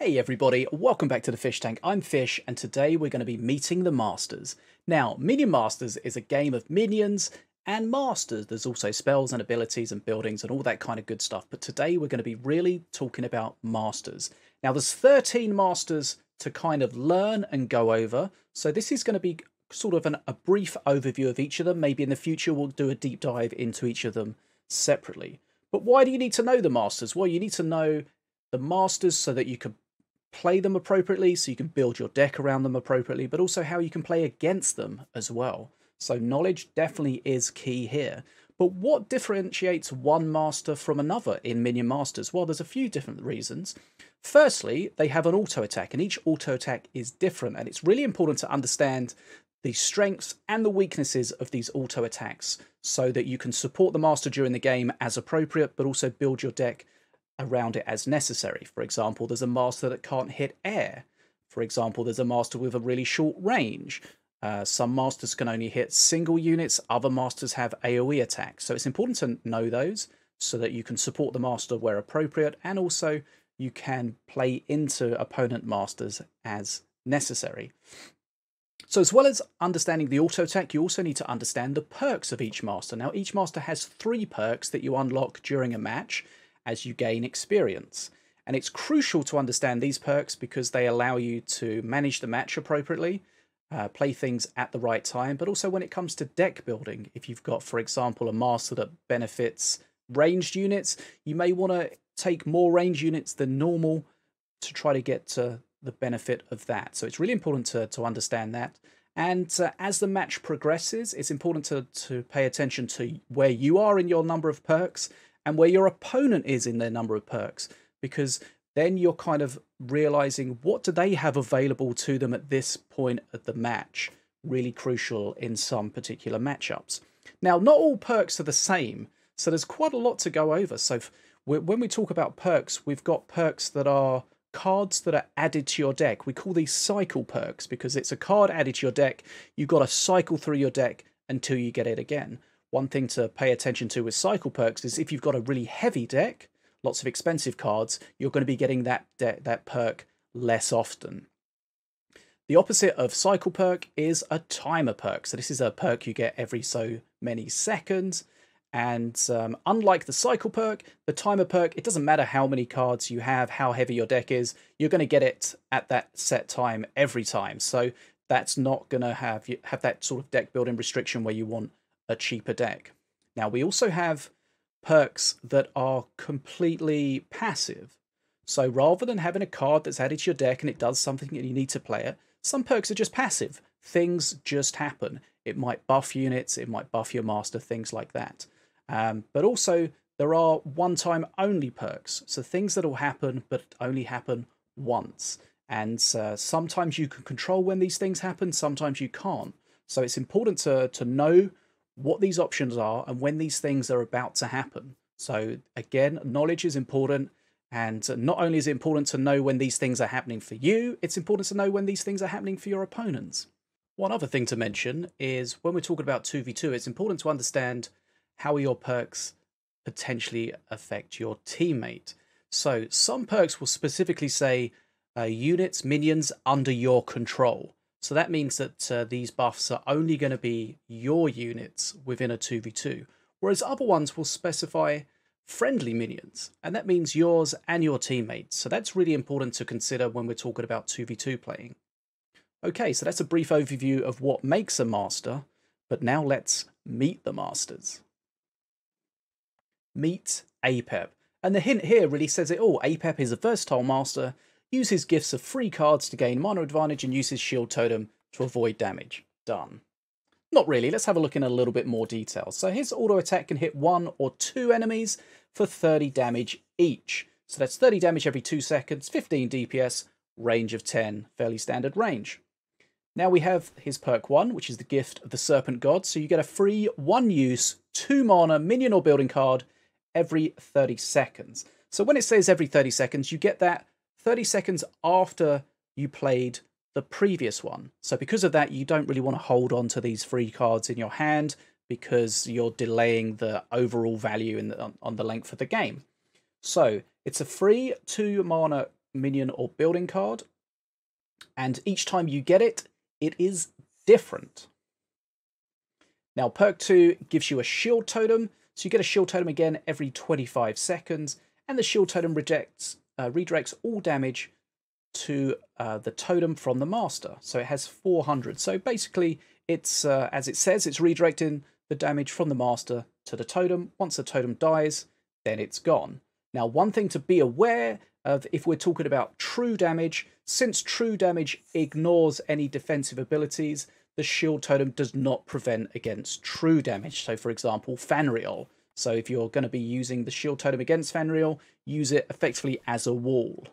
Hey everybody, welcome back to the Fish Tank. I'm Fish, and today we're going to be meeting the Masters. Now, Minion Masters is a game of minions and masters. There's also spells and abilities and buildings and all that kind of good stuff. But today we're going to be really talking about masters. Now, there's 13 masters to kind of learn and go over. So this is going to be sort of a brief overview of each of them. Maybe in the future we'll do a deep dive into each of them separately. But why do you need to know the masters? Well, you need to know the masters so that you can play them appropriately, so you can build your deck around them appropriately, but also how you can play against them as well. So knowledge definitely is key here. But what differentiates one master from another in Minion Masters? Well, there's a few different reasons. Firstly, they have an auto attack, and each auto attack is different, and it's really important to understand the strengths and the weaknesses of these auto attacks so that you can support the master during the game as appropriate, but also build your deck around it as necessary. For example, there's a master that can't hit air. For example, there's a master with a really short range. Some masters can only hit single units. Other masters have AoE attacks. So it's important to know those so that you can support the master where appropriate, and also you can play into opponent masters as necessary. So as well as understanding the auto attack, you also need to understand the perks of each master. Now, each master has 3 perks that you unlock during a match as you gain experience. And it's crucial to understand these perks because they allow you to manage the match appropriately, play things at the right time, but also when it comes to deck building. If you've got, for example, a master that benefits ranged units, you may want to take more ranged units than normal to try to get to the benefit of that. So it's really important to understand that. And as the match progresses, it's important to pay attention to where you are in your number of perks and where your opponent is in their number of perks, because then you're kind of realizing what do they have available to them at this point of the match. Really crucial in some particular matchups. Now, not all perks are the same, so there's quite a lot to go over. So when we talk about perks, we've got perks that are cards that are added to your deck. We call these cycle perks because it's a card added to your deck. You've got to cycle through your deck until you get it again. One thing to pay attention to with cycle perks is if you've got a really heavy deck, lots of expensive cards, you're going to be getting that perk less often. The opposite of cycle perk is a timer perk. So this is a perk you get every so many seconds. And unlike the cycle perk, the timer perk, it doesn't matter how many cards you have, how heavy your deck is, you're going to get it at that set time every time. So that's not going to have that sort of deck building restriction where you want a cheaper deck. Now, we also have perks that are completely passive. So rather than having a card that's added to your deck and it does something and you need to play it, some perks are just passive. Things just happen. It might buff units, it might buff your master, things like that. But also there are one-time only perks. So things that will happen but only happen once. And sometimes you can control when these things happen, sometimes you can't. So it's important to know what these options are and when these things are about to happen. So again, knowledge is important, and not only is it important to know when these things are happening for you, it's important to know when these things are happening for your opponents. One other thing to mention is when we're talking about 2v2, it's important to understand how your perks potentially affect your teammate. So some perks will specifically say units, minions under your control. So that means that these buffs are only going to be your units within a 2v2, whereas other ones will specify friendly minions, and that means yours and your teammates. So that's really important to consider when we're talking about 2v2 playing. Okay, so that's a brief overview of what makes a master, but now let's meet the masters. Meet Apep. And the hint here really says it all. Apep is a versatile master. Uses gifts of free cards to gain mana advantage and uses shield totem to avoid damage. Done. Not really. Let's have a look in a little bit more detail. So his auto attack can hit 1 or 2 enemies for 30 damage each. So that's 30 damage every 2 seconds, 15 DPS, range of 10, fairly standard range. Now we have his perk 1, which is the gift of the Serpent God. So you get a free 1-use, 2 mana minion or building card every 30 seconds. So when it says every 30 seconds, you get that 30 seconds after you played the previous one. So because of that, you don't really want to hold on to these free cards in your hand because you're delaying the overall value on the length of the game. So it's a free 2 mana minion or building card. And each time you get it, it is different. Now, perk 2 gives you a shield totem. So you get a shield totem again every 25 seconds. And the shield totem redirects all damage to the totem from the master. So it has 400. So basically, it's as it says, it's redirecting the damage from the master to the totem. Once the totem dies, then it's gone. Now, one thing to be aware of if we're talking about true damage, since true damage ignores any defensive abilities, the shield totem does not prevent against true damage. So, for example, Fanriel. So if you're going to be using the shield totem against Fanriel, use it effectively as a wall.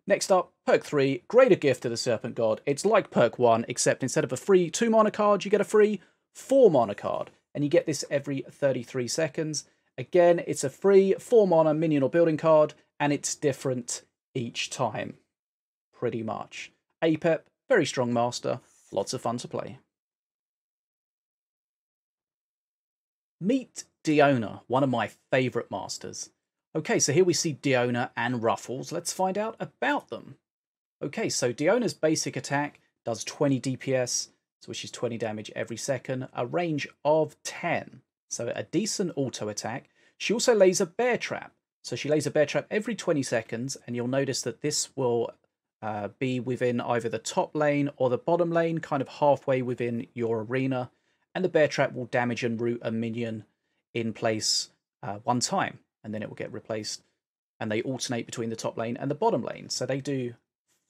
Next up, perk 3, Greater Gift to the Serpent God. It's like perk 1, except instead of a free 2 mana card, you get a free 4 mana card. And you get this every 33 seconds. Again, it's a free 4 mana minion or building card, and it's different each time. Pretty much. Apep, very strong master, lots of fun to play. Meet Diona, one of my favourite masters. Okay, so here we see Diona and Ruffles. Let's find out about them. Okay, so Diona's basic attack does 20 DPS, which is 20 damage every second, a range of 10. So a decent auto attack. She also lays a bear trap. So she lays a bear trap every 20 seconds, and you'll notice that this will be within either the top lane or the bottom lane, kind of halfway within your arena. And the bear trap will damage and root a minion in place one time, and then it will get replaced. And they alternate between the top lane and the bottom lane. So they do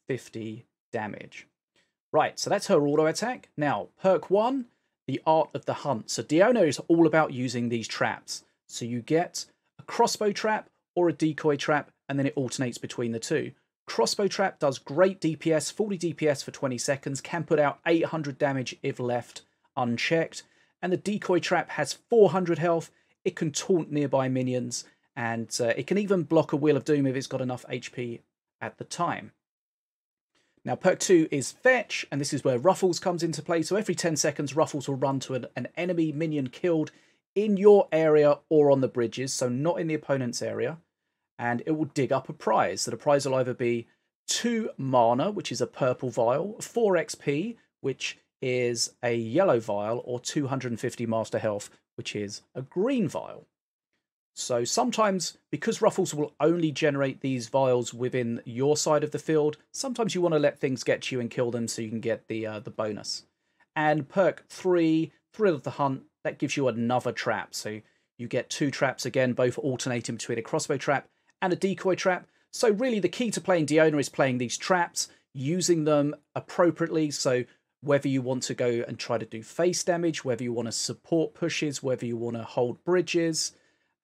50 damage. Right, so that's her auto attack. Now, perk 1, the Art of the Hunt. So Diona is all about using these traps. So you get a crossbow trap or a decoy trap, and then it alternates between the two. Crossbow trap does great DPS, 40 DPS for 20 seconds, can put out 800 damage if left unchecked. And the decoy trap has 400 health. It can taunt nearby minions, and it can even block a Wheel of Doom if it's got enough HP at the time. Now, perk 2 is Fetch, and this is where Ruffles comes into play. So every 10 seconds, Ruffles will run to an enemy minion killed in your area or on the bridges, so not in the opponent's area, and it will dig up a prize. So the prize will either be 2 mana, which is a purple vial, 4 XP, which is a yellow vial, or 250 master health, which is a green vial. So sometimes, because Ruffles will only generate these vials within your side of the field, sometimes you want to let things get to you and kill them so you can get the bonus. And perk 3, Thrill of the Hunt, that gives you another trap. So you get 2 traps again, both alternating between a crossbow trap and a decoy trap. So really the key to playing Diona is playing these traps, using them appropriately. So whether you want to go and try to do face damage, whether you want to support pushes, whether you want to hold bridges,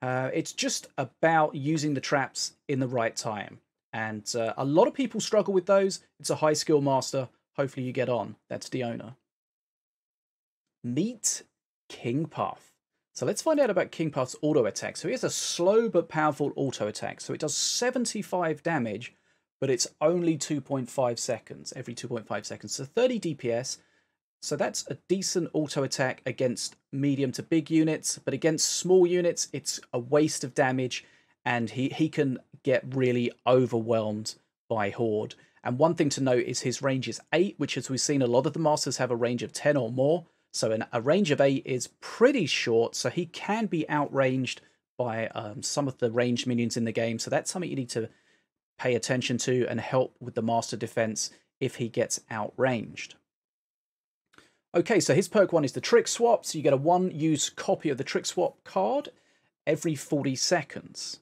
it's just about using the traps in the right time. And a lot of people struggle with those. It's a high skill master. Hopefully you get on. That's Diona. Meet King Puff. So let's find out about King Puff's auto attack. So he has a slow but powerful auto attack. So it does 75 damage, but it's only 2.5 seconds, every 2.5 seconds. So 30 DPS. So that's a decent auto attack against medium to big units, but against small units, it's a waste of damage, and he can get really overwhelmed by Horde. And one thing to note is his range is 8, which, as we've seen, a lot of the masters have a range of 10 or more. So a range of 8 is pretty short, so he can be outranged by some of the ranged minions in the game. So that's something you need to pay attention to and help with the master defense if he gets outranged. Okay, so his perk 1 is the Trick Swap. So you get a 1-use copy of the Trick Swap card every 40 seconds.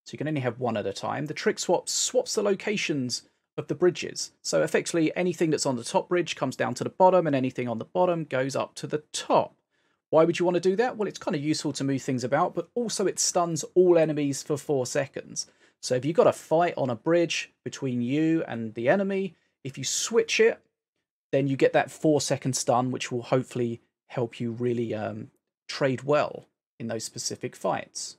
So you can only have one at a time. The Trick Swap swaps the locations of the bridges. So effectively anything that's on the top bridge comes down to the bottom, and anything on the bottom goes up to the top. Why would you want to do that? Well, it's kind of useful to move things about, but also it stuns all enemies for 4 seconds. So if you've got a fight on a bridge between you and the enemy, if you switch it, then you get that 4-second stun, which will hopefully help you really trade well in those specific fights.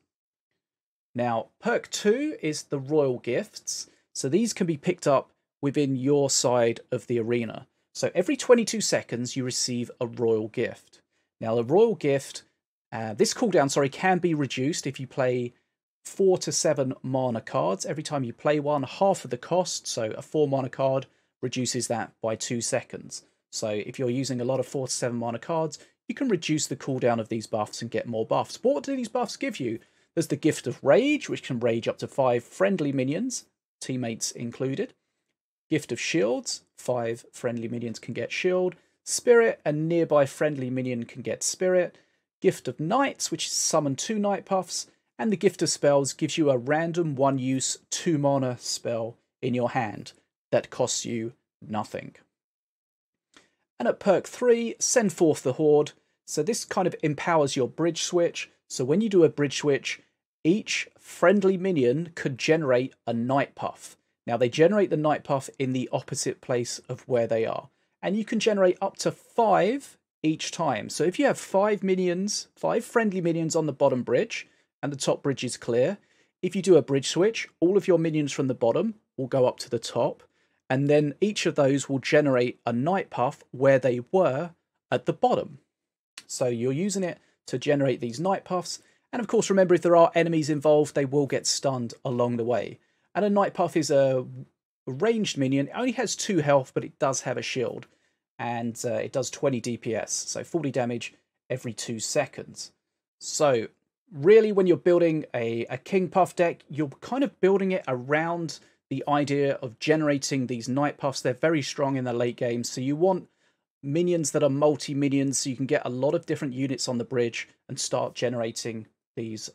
Now, perk 2 is the Royal Gifts. So these can be picked up within your side of the arena. So every 22 seconds, you receive a Royal Gift. Now, the Royal Gift, this cooldown, can be reduced if you play 4 to 7 mana cards. Every time you play one, half of the cost, so a 4 mana card reduces that by 2 seconds. So if you're using a lot of 4 to 7 mana cards, you can reduce the cooldown of these buffs and get more buffs. But what do these buffs give you? There's the Gift of Rage, which can rage up to 5 friendly minions, teammates included. Gift of Shields, 5 friendly minions can get shield. Spirit, a nearby friendly minion can get spirit. Gift of Knights, which is summon 2 Knight Puffs. And the Gift of Spells gives you a random 1-use 2 mana spell in your hand that costs you nothing. And at perk 3, Send Forth the Horde. So this kind of empowers your bridge switch. So when you do a bridge switch, each friendly minion could generate a Night Puff. Now they generate the Night Puff in the opposite place of where they are. And you can generate up to 5 each time. So if you have 5 minions, 5 friendly minions on the bottom bridge, and the top bridge is clear, if you do a bridge switch, all of your minions from the bottom will go up to the top, and then each of those will generate a Night Puff where they were at the bottom. So you're using it to generate these Night Puffs, and of course remember, if there are enemies involved, they will get stunned along the way. And a Night Puff is a ranged minion. It only has 2 health, but it does have a shield, and it does 20 DPS, so 40 damage every 2 seconds. So really, when you're building a King Puff deck, you're kind of building it around the idea of generating these Night Puffs. They're very strong in the late game, so you want minions that are multi-minions, so you can get a lot of different units on the bridge and start generating these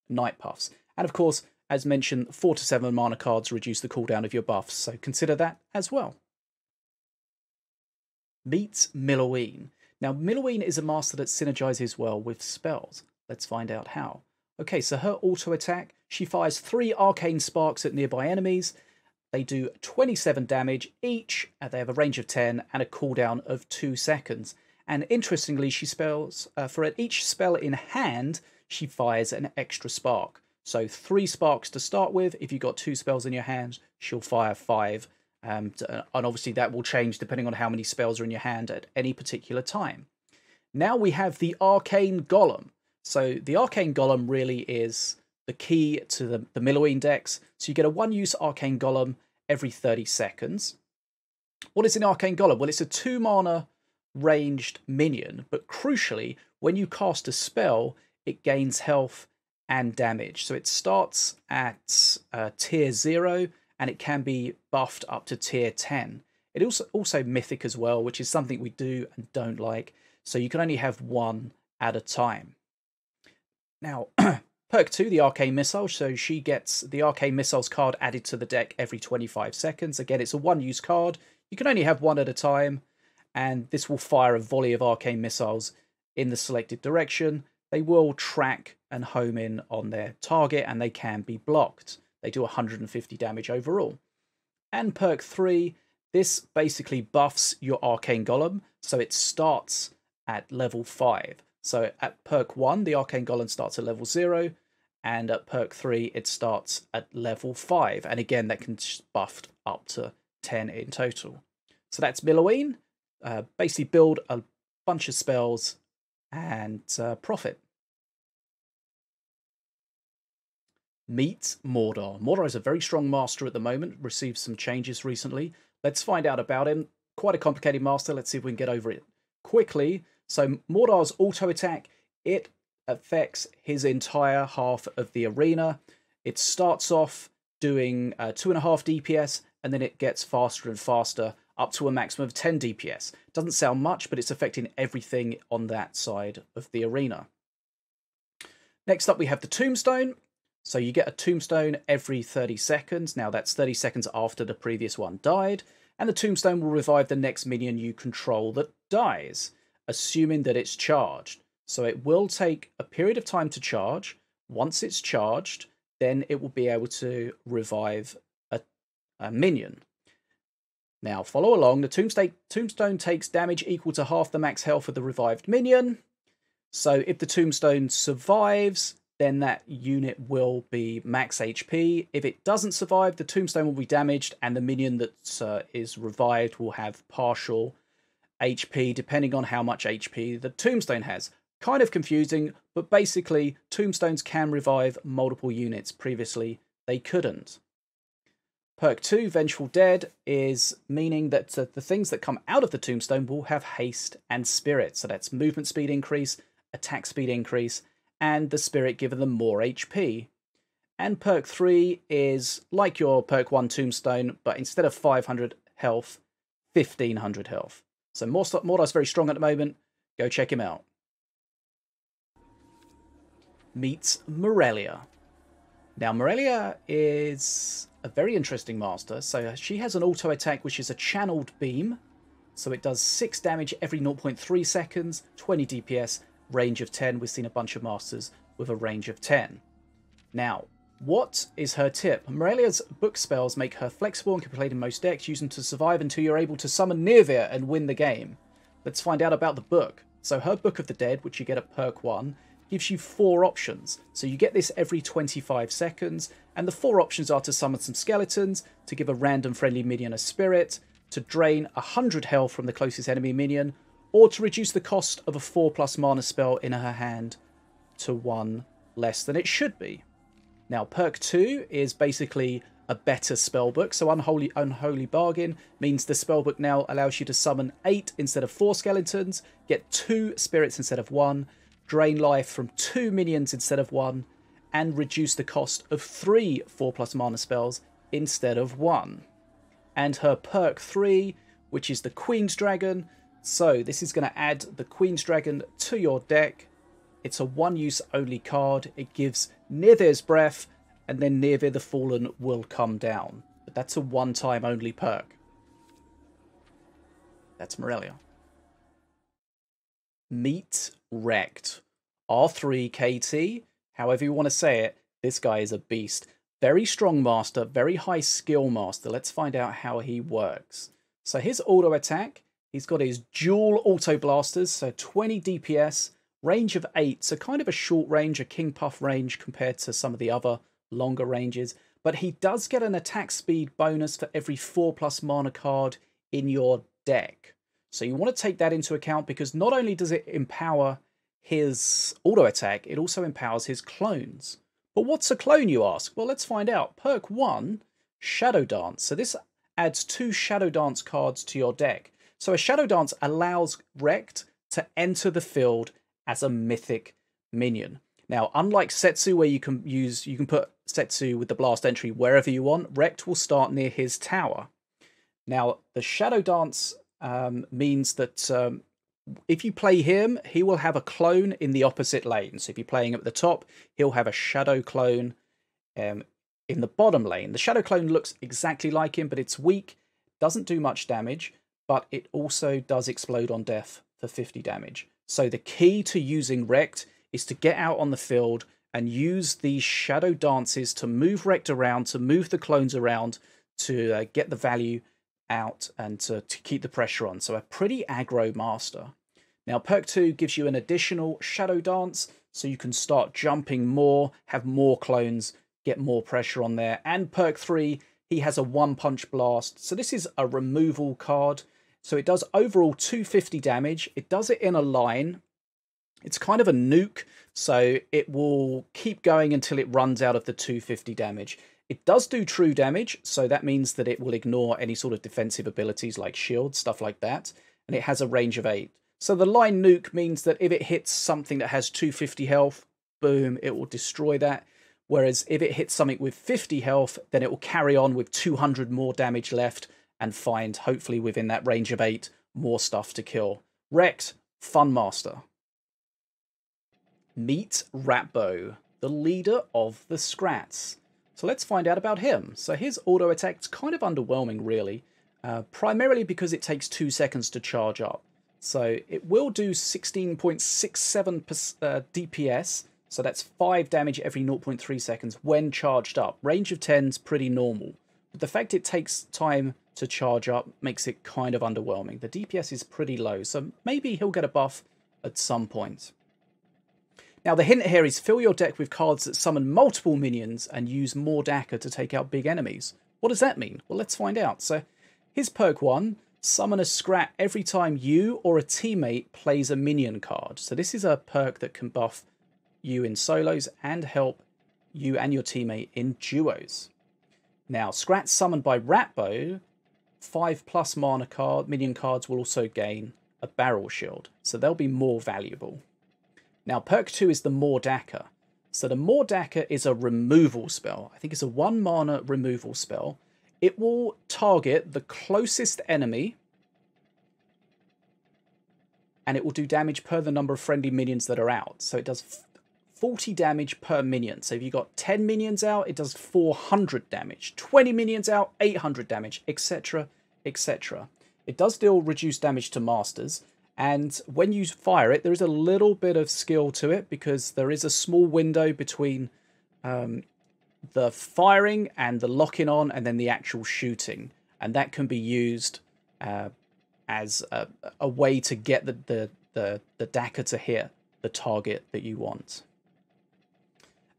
Night Puffs. And of course, as mentioned, 4 to 7 mana cards reduce the cooldown of your buffs, so consider that as well. Meet Milloween. Now, Milloween is a master that synergizes well with spells. Let's find out how. Okay, so her auto attack, she fires 3 arcane sparks at nearby enemies. They do 27 damage each, and they have a range of 10 and a cooldown of 2 seconds. And interestingly, she spells for each spell in hand, she fires an extra spark. So 3 sparks to start with. If you've got 2 spells in your hand, she'll fire 5. And obviously that will change depending on how many spells are in your hand at any particular time. Now we have the Arcane Golem. So the Arcane Golem really is the key to the Milloween decks. So you get a 1-use Arcane Golem every 30 seconds. What is an Arcane Golem? Well, it's a 2 mana ranged minion, but crucially, when you cast a spell, it gains health and damage. So it starts at tier 0, and it can be buffed up to tier 10. It also mythic as well, which is something we do and don't like. So you can only have 1 at a time. Now, perk 2, the Arcane Missile. So she gets the Arcane Missiles card added to the deck every 25 seconds. Again, it's a 1-use card. You can only have 1 at a time. And this will fire a volley of Arcane Missiles in the selected direction. They will track and home in on their target, and they can be blocked. They do 150 damage overall. And perk 3, this basically buffs your Arcane Golem, so it starts at level 5. So at perk 1, the Arcane Golem starts at level 0, and at perk 3, it starts at level 5. And again, that can be buffed up to 10 in total. So that's Milloween. Basically build a bunch of spells and profit. Meet Mordar. Mordar is a very strong master at the moment, received some changes recently. Let's find out about him. Quite a complicated master. Let's see if we can get over it quickly. So Mordar's auto attack, it affects his entire half of the arena. It starts off doing 2.5 DPS, and then it gets faster and faster, up to a maximum of 10 DPS. Doesn't sound much, but it's affecting everything on that side of the arena. Next up, we have the Tombstone. So you get a Tombstone every 30 seconds. Now that's 30 seconds after the previous one died. And the Tombstone will revive the next minion you control that dies, assuming that it's charged. So it will take a period of time to charge. Once it's charged, then it will be able to revive a minion. Now follow along. The Tombstone takes damage equal to half the max health of the revived minion. So if the Tombstone survives, then that unit will be max HP. If it doesn't survive, the Tombstone will be damaged, and the minion that is revived will have partial HP, depending on how much HP the Tombstone has. Kind of confusing, but basically tombstones can revive multiple units. Previously, they couldn't. Perk 2, Vengeful Dead, is meaning that the things that come out of the tombstone will have haste and spirit. So that's movement speed increase, attack speed increase, and the spirit giving them more HP. And perk 3 is like your perk 1 tombstone, but instead of 500 health, 1500 health. So Mordar's very strong at the moment. Go check him out. Meets Morellia. Now, Morellia is a very interesting master. So she has an auto attack, which is a channeled beam. So it does 6 damage every 0.3 seconds, 20 DPS, range of 10. We've seen a bunch of masters with a range of 10. Now, what is her tip? Morellia's book spells make her flexible and can be played in most decks. Use them to survive until you're able to summon Nirvir and win the game. Let's find out about the book. So her Book of the Dead, which you get at perk 1, gives you 4 options. So you get this every 25 seconds, and the 4 options are to summon some skeletons, to give a random friendly minion a spirit, to drain 100 health from the closest enemy minion, or to reduce the cost of a 4+ mana spell in her hand to 1 less than it should be. Now, perk 2 is basically a better spellbook. So Unholy Bargain means the spellbook now allows you to summon 8 instead of 4 skeletons, get 2 spirits instead of 1, drain life from 2 minions instead of 1, and reduce the cost of 3 4+ mana spells instead of 1. And her perk 3, which is the Queen's Dragon. So this is going to add the Queen's Dragon to your deck. It's a one-use only card. It gives Nirvir's Breath, and then Nirvir the Fallen will come down. But that's a one-time only perk. That's Morellia. Meet Wrecked. R3 KT, however you want to say it, this guy is a beast. Very strong master, very high skill master. Let's find out how he works. So his auto attack, he's got his dual auto blasters, so 20 DPS, range of 8, so kind of a short range, a King Puff range compared to some of the other longer ranges. But he does get an attack speed bonus for every 4+ mana card in your deck. So you want to take that into account, because not only does it empower his auto attack, it also empowers his clones. But what's a clone, you ask? Well, let's find out. Perk 1, Shadow Dance. So this adds 2 Shadow Dance cards to your deck. So a Shadow Dance allows Wrecked to enter the field as a mythic minion. Now, unlike Settsu, where you can put Settsu with the blast entry wherever you want, Wrecked will start near his tower. Now, the Shadow Dance means that if you play him, he will have a clone in the opposite lane. So if you're playing him at the top, he'll have a shadow clone in the bottom lane. The shadow clone looks exactly like him, but it's weak, doesn't do much damage, but it also does explode on death for 50 damage. So the key to using Wrecked is to get out on the field and use these shadow dances to move Wrecked around, to move the clones around, to get the value out and to keep the pressure on. So a pretty aggro master. Now perk 2 gives you an additional Shadow Dance, so you can start jumping more, have more clones, get more pressure on there. And perk 3, he has a 1-punch blast. So this is a removal card. So it does overall 250 damage. It does it in a line. It's kind of a nuke, so it will keep going until it runs out of the 250 damage. It does do true damage, so that means that it will ignore any sort of defensive abilities like shield, stuff like that. And it has a range of 8. So the line nuke means that if it hits something that has 250 health, boom, it will destroy that. Whereas if it hits something with 50 health, then it will carry on with 200 more damage left and find, hopefully within that range of 8, more stuff to kill. Wrecked, fun master. Meet Ratbo, the leader of the Scrats. So let's find out about him. So his auto attack's kind of underwhelming, really, primarily because it takes 2 seconds to charge up. So it will do 16.67 DPS, so that's 5 damage every 0.3 seconds when charged up. Range of 10's pretty normal, but the fact it takes time to charge up makes it kind of underwhelming. The DPS is pretty low, so maybe he'll get a buff at some point. Now the hint here is fill your deck with cards that summon multiple minions and use Mordar to take out big enemies. What does that mean? Well, let's find out. So his perk 1, Summon a Scrat every time you or a teammate plays a minion card. So this is a perk that can buff you in solos and help you and your teammate in duos. Now, Scrats summoned by Ratbo, 5+ mana minion cards will also gain a barrel shield, so they'll be more valuable. Now, perk 2 is the Mordar. So the Mordar is a removal spell. I think it's a 1 mana removal spell. It will target the closest enemy, and it will do damage per the number of friendly minions that are out. So it does 40 damage per minion. So if you've got 10 minions out, it does 400 damage. 20 minions out, 800 damage, etc, etc. It does deal reduced damage to masters, and when you fire it, there is a little bit of skill to it, because there is a small window between the firing and the locking on and then the actual shooting, and that can be used as a way to get the Daka to hit the target that you want.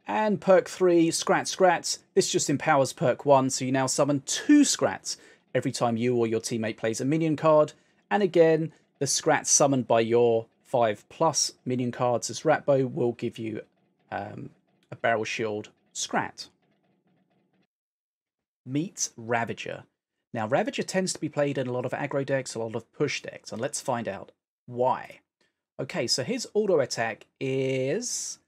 And perk 3, Scrats. This just empowers perk 1, so you now summon 2 Scrats every time you or your teammate plays a minion card. And again, the Scrats summoned by your 5+ minion cards as Ratbo will give you a barrel shield Scrat. Meet Ravager. Now, Ravager tends to be played in a lot of aggro decks, a lot of push decks, and let's find out why. Okay, so his auto attack is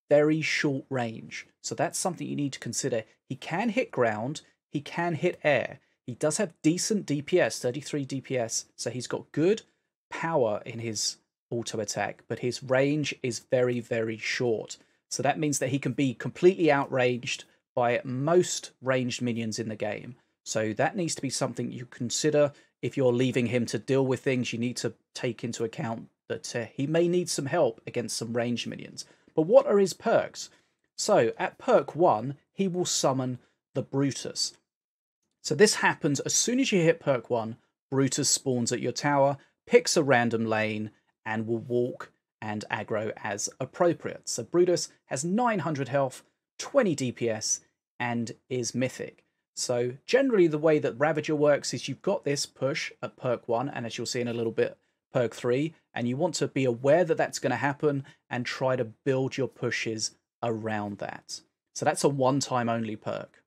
very short range, so that's something you need to consider. He can hit ground, he can hit air. He does have decent DPS, 33 DPS, so he's got good power in his auto attack, but his range is very, very short. So that means that he can be completely outranged by most ranged minions in the game. So that needs to be something you consider if you're leaving him to deal with things. You need to take into account that he may need some help against some ranged minions. But what are his perks? So at perk 1, he will summon the Brutus. So this happens as soon as you hit perk 1, Brutus spawns at your tower, picks a random lane, and will walk and aggro as appropriate. So Brutus has 900 health, 20 DPS, and is mythic. So generally the way that Ravager works is you've got this push at perk 1, and as you'll see in a little bit, perk 3, and you want to be aware that that's going to happen and try to build your pushes around that. So that's a one-time only perk.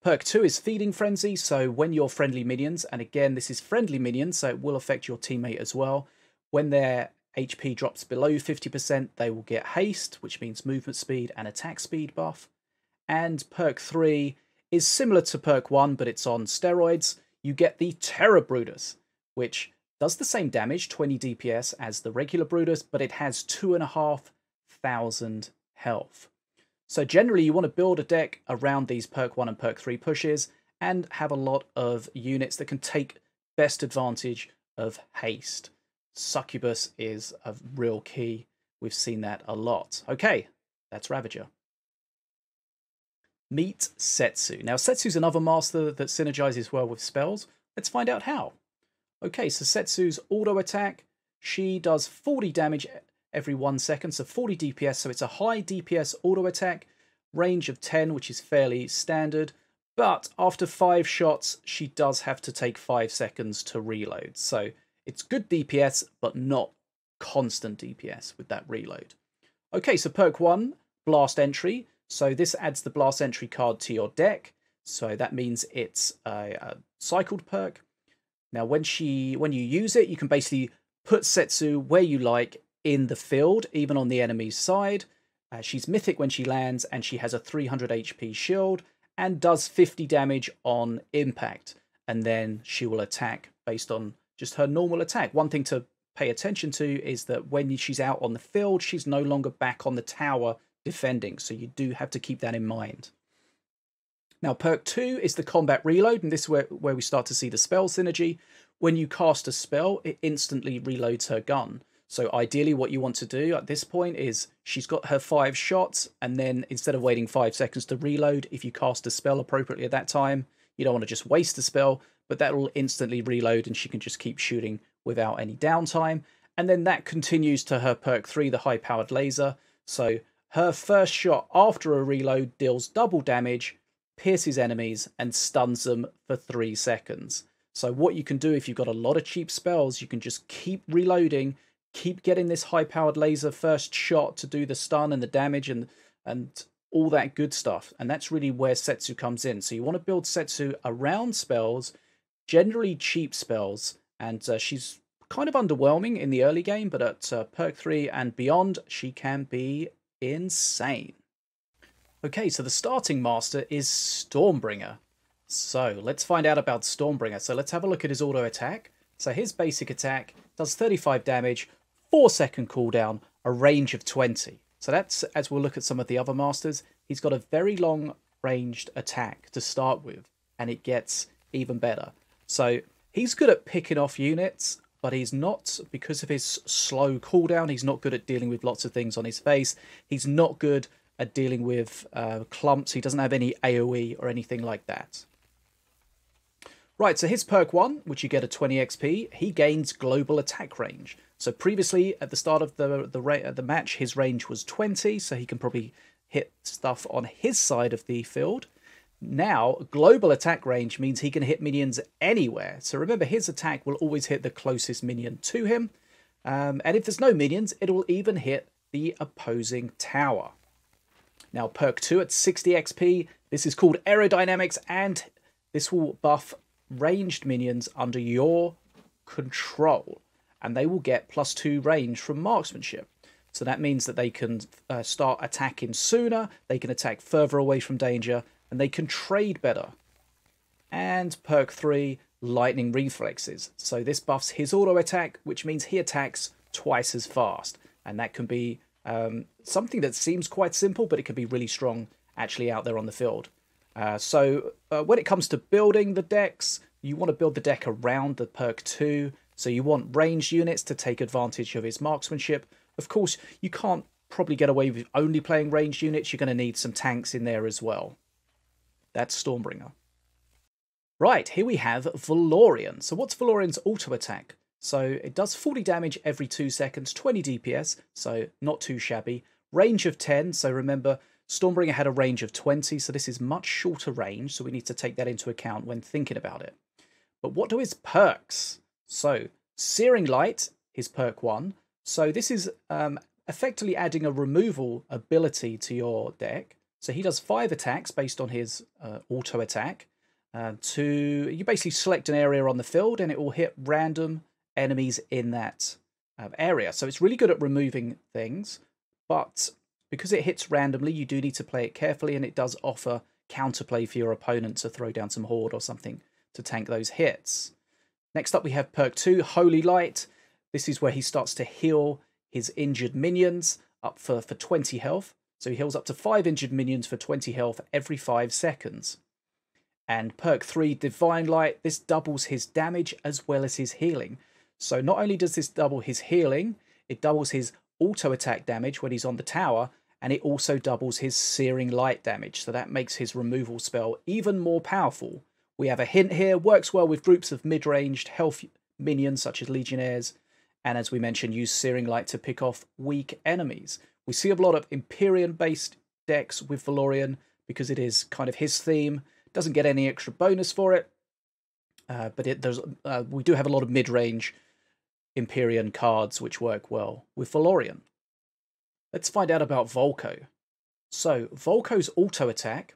Perk 2 is Feeding Frenzy, so when your friendly minions, and again this is friendly minions, so it will affect your teammate as well, when their HP drops below 50%, they will get haste, which means movement speed and attack speed buff. And perk 3 is similar to perk 1, but it's on steroids. You get the Terror Brutus, which does the same damage, 20 DPS, as the regular Brutus, but it has 2,500 health. So generally you want to build a deck around these perk 1 and perk 3 pushes and have a lot of units that can take best advantage of haste. Succubus is a real key. We've seen that a lot. Okay, that's Ravager. Meet Settsu. Now Setsu's another master that synergizes well with spells. Let's find out how. Okay, so Setsu's auto attack, she does 40 damage every 1 second, so 40 DPS, so it's a high DPS auto attack, range of 10, which is fairly standard, but after 5 shots, she does have to take 5 seconds to reload. So it's good DPS, but not constant DPS with that reload. Okay, so perk 1, Blast Entry. So this adds the Blast Entry card to your deck, so that means it's a cycled perk. Now when you use it, you can basically put Settsu where you like in the field, even on the enemy's side. She's mythic when she lands, and she has a 300 HP shield and does 50 damage on impact, and then she will attack based on just her normal attack. One thing to pay attention to is that when she's out on the field, she's no longer back on the tower defending, so you do have to keep that in mind. Now perk 2 is the combat reload, and this is where we start to see the spell synergy. When you cast a spell, it instantly reloads her gun. So ideally what you want to do at this point is she's got her 5 shots, and then instead of waiting 5 seconds to reload, if you cast a spell appropriately at that time, you don't want to just waste the spell, but that will instantly reload and she can just keep shooting without any downtime. And then that continues to her perk 3, the high-powered laser. So her first shot after a reload deals double damage, pierces enemies, and stuns them for 3 seconds. So what you can do if you've got a lot of cheap spells, you can just keep reloading, keep getting this high-powered laser first shot to do the stun and the damage and all that good stuff. And that's really where Settsu comes in. So you want to build Settsu around spells, generally cheap spells, and she's kind of underwhelming in the early game, but at perk 3 and beyond, she can be insane. Okay, so the starting master is Stormbringer. So let's find out about Stormbringer. So let's have a look at his auto attack. So his basic attack does 35 damage, 4-second cooldown, a range of 20. So that's, as we'll look at some of the other masters, he's got a very long ranged attack to start with, and it gets even better. So he's good at picking off units, but he's not, because of his slow cooldown, he's not good at dealing with lots of things on his face. He's not good at dealing with clumps. He doesn't have any AoE or anything like that. Right, so his perk 1, which you get a 20 XP, he gains global attack range. So previously, at the start of the match, his range was 20, so he can probably hit stuff on his side of the field. Now, global attack range means he can hit minions anywhere. So remember, his attack will always hit the closest minion to him. And if there's no minions, it will even hit the opposing tower. Now, perk 2 at 60 XP, this is called Aerodynamics, and this will buff ranged minions under your control, and they will get +2 range from marksmanship. So that means that they can start attacking sooner, they can attack further away from danger, and they can trade better. And perk 3, lightning reflexes. So this buffs his auto attack, which means he attacks twice as fast, and that can be something that seems quite simple, but it can be really strong actually out there on the field. So when it comes to building the decks, you want to build the deck around the perk 2. So you want ranged units to take advantage of his marksmanship. Of course, you can't probably get away with only playing ranged units. You're going to need some tanks in there as well. That's Stormbringer. Right, here we have Valorian. So what's Valorian's auto attack? So it does 40 damage every 2 seconds, 20 DPS, so not too shabby. Range of 10, so remember, Stormbringer had a range of 20, so this is much shorter range, so we need to take that into account when thinking about it. But what do his perks? So, Searing Light, his perk 1. So this is effectively adding a removal ability to your deck. So he does 5 attacks based on his auto attack. You basically select an area on the field and it will hit random enemies in that area. So it's really good at removing things, but because it hits randomly, you do need to play it carefully, and it does offer counterplay for your opponent to throw down some horde or something to tank those hits. Next up, we have perk 2, Holy Light. This is where he starts to heal his injured minions up for 20 health. So he heals up to 5 injured minions for 20 health every 5 seconds. And perk 3, Divine Light. This doubles his damage as well as his healing. So not only does this double his healing, it doubles his auto attack damage when he's on the tower, and it also doubles his Searing Light damage. So that makes his removal spell even more powerful. We have a hint here, works well with groups of mid-ranged health minions such as Legionnaires, and as we mentioned, use Searing Light to pick off weak enemies. We see a lot of Empyrean-based decks with Valorian because it is kind of his theme. Doesn't get any extra bonus for it, but we do have a lot of mid-range Empyrean cards which work well with Valorian. Let's find out about Volco. So, Volco's auto attack.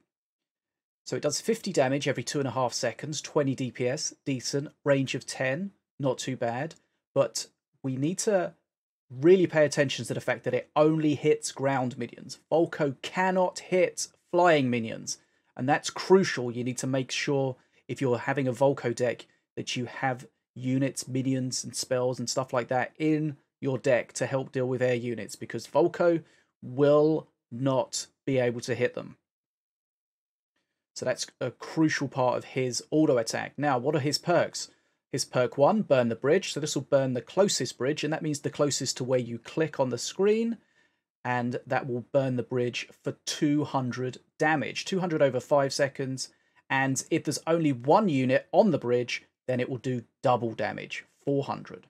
So it does 50 damage every 2.5 seconds, 20 DPS, decent, range of 10, not too bad. But we need to really pay attention to the fact that it only hits ground minions. Volco cannot hit flying minions, and that's crucial. You need to make sure, if you're having a Volco deck, that you have units, minions, and spells and stuff like that in your deck to help deal with air units, because Volco will not be able to hit them. So that's a crucial part of his auto attack. Now, what are his perks? His perk 1, Burn the Bridge. So this will burn the closest bridge, and that means the closest to where you click on the screen, and that will burn the bridge for 200 damage, 200 over 5 seconds. And if there's only one unit on the bridge, then it will do double damage, 400.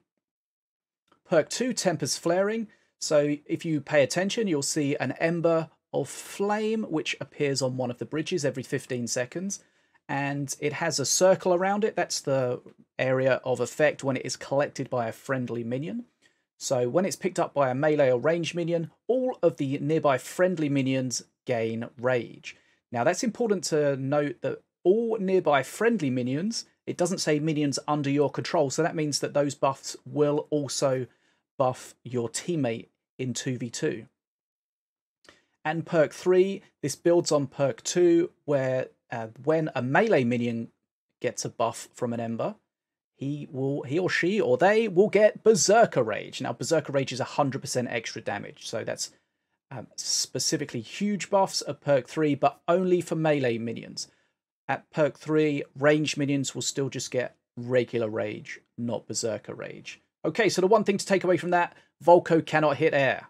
Perk 2, Tempest Flaring. So if you pay attention, you'll see an ember of flame which appears on one of the bridges every 15 seconds. And it has a circle around it. That's the area of effect when it is collected by a friendly minion. So when it's picked up by a melee or ranged minion, all of the nearby friendly minions gain rage. Now that's important to note that all nearby friendly minions, it doesn't say minions under your control, so that means that those buffs will also buff your teammate in 2v2. And perk 3, this builds on perk 2, where when a melee minion gets a buff from an Ember, he or she or they will get Berserker Rage. Now, Berserker Rage is 100% extra damage, so that's specifically huge buffs at perk 3, but only for melee minions. At perk 3, ranged minions will still just get regular rage, not Berserker Rage. Okay, so the one thing to take away from that, Volco cannot hit air.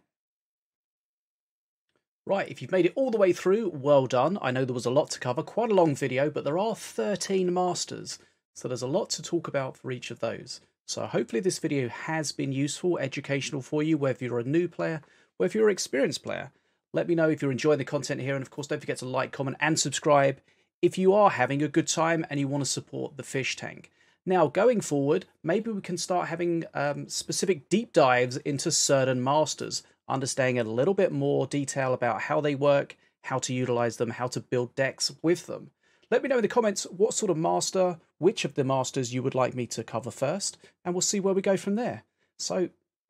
Right, if you've made it all the way through, well done. I know there was a lot to cover, quite a long video, but there are 13 masters, so there's a lot to talk about for each of those. So hopefully this video has been useful, educational for you, whether you're a new player, whether you're an experienced player. Let me know if you're enjoying the content here, and of course don't forget to like, comment and subscribe if you are having a good time and you want to support the fish tank. Now, going forward, maybe we can start having specific deep dives into certain masters, understanding a little bit more detail about how they work, how to utilize them, how to build decks with them. Let me know in the comments what sort of master, which of the masters you would like me to cover first, and we'll see where we go from there. So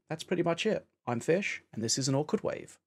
that's pretty much it. I'm Fish, and this is An Awkward Wave.